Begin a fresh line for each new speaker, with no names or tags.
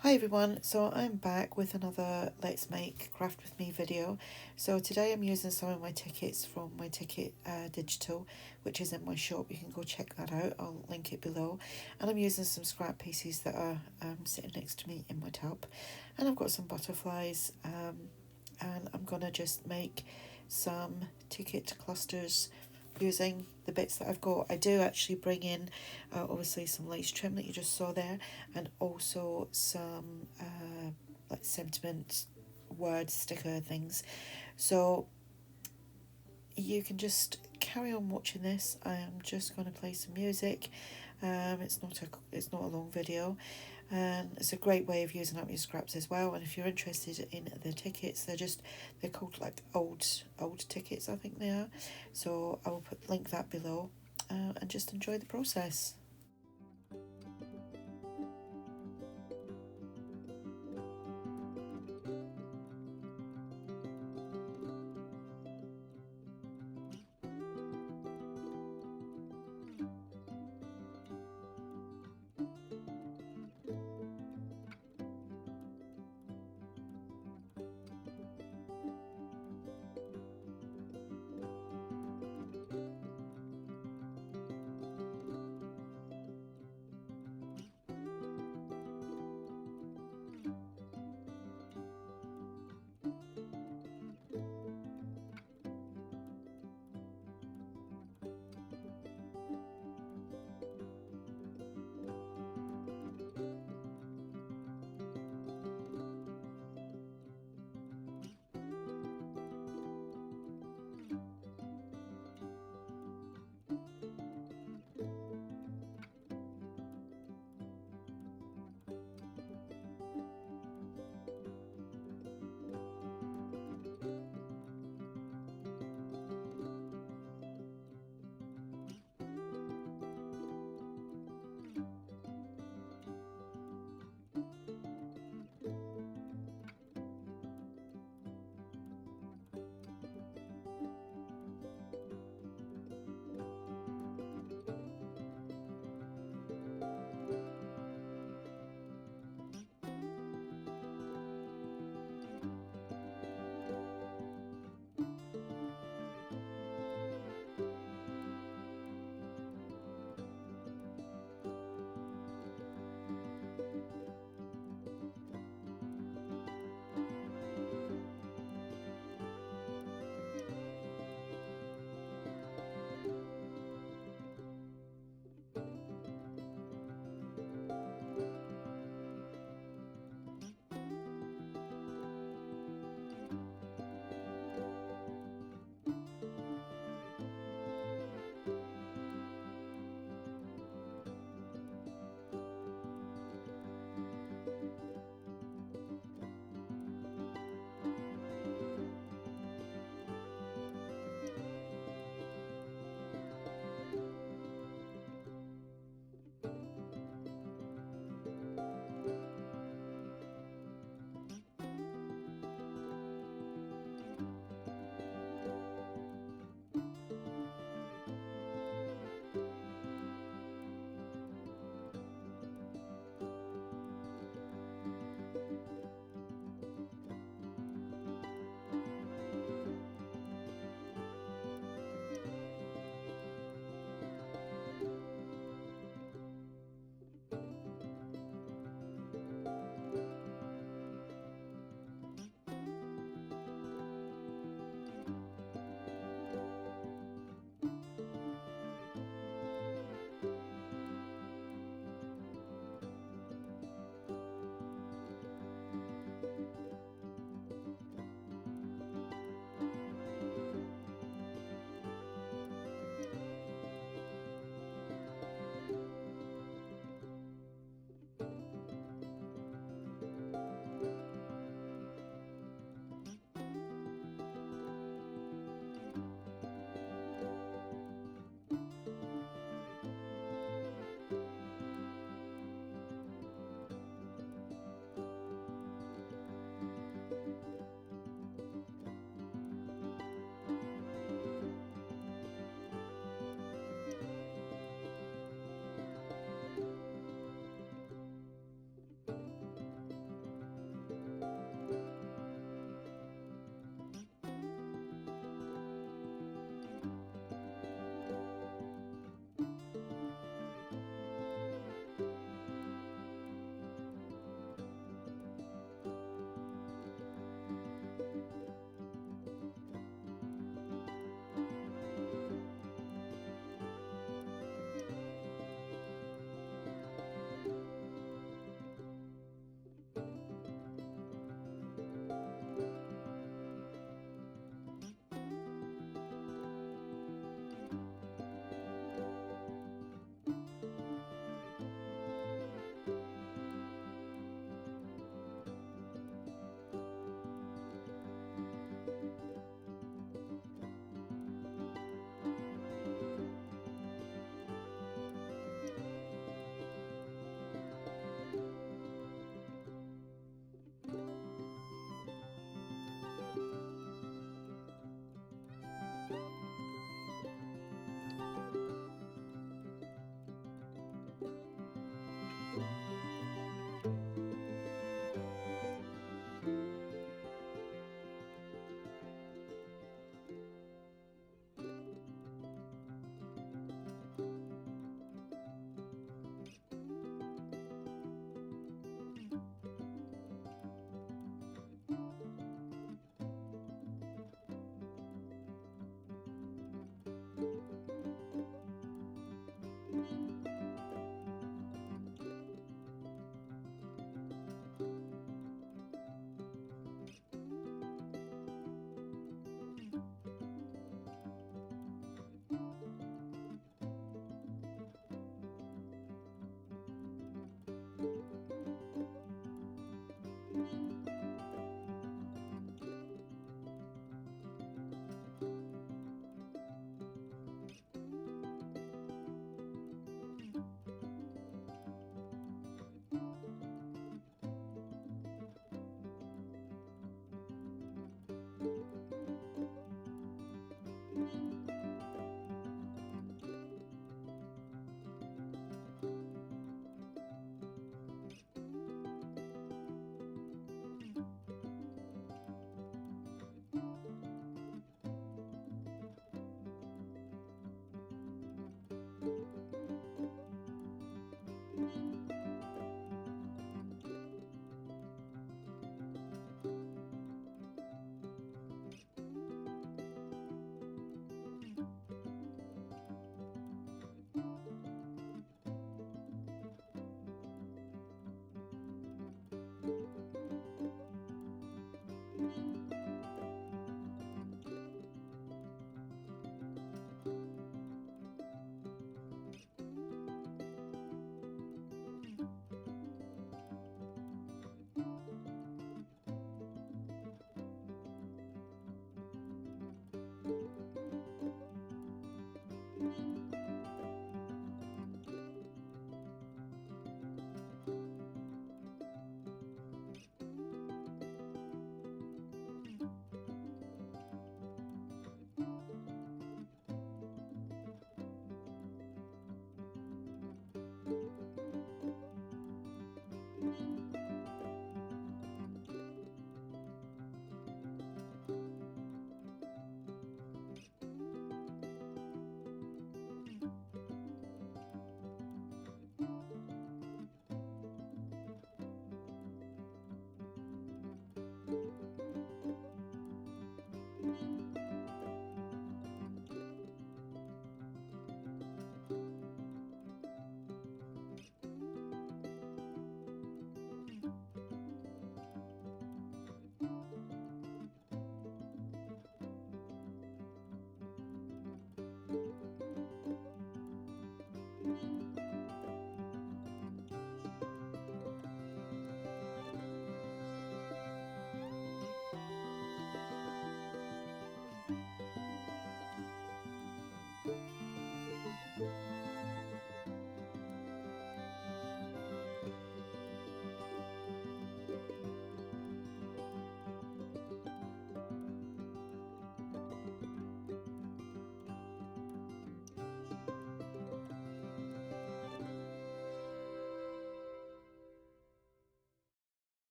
Hi everyone, so I'm back with another Let's Make Craft With Me video. So today I'm using some of my tickets from my ticket digital, which is in my shop. You can go check that out, I'll link it below. And I'm using some scrap pieces that are sitting next to me in my tub. And I've got some butterflies, and I'm gonna just make some ticket clusters using the bits that I've got. I do actually bring in obviously some lace trim that you just saw there, and also some like sentiment word sticker things. So you can just carry on watching this. I am just going to play some music. It's not a long video, and it's a great way of using up your scraps as well. And if you're interested in the tickets, they're called like old tickets, I think they are. So I will link that below, and just enjoy the process.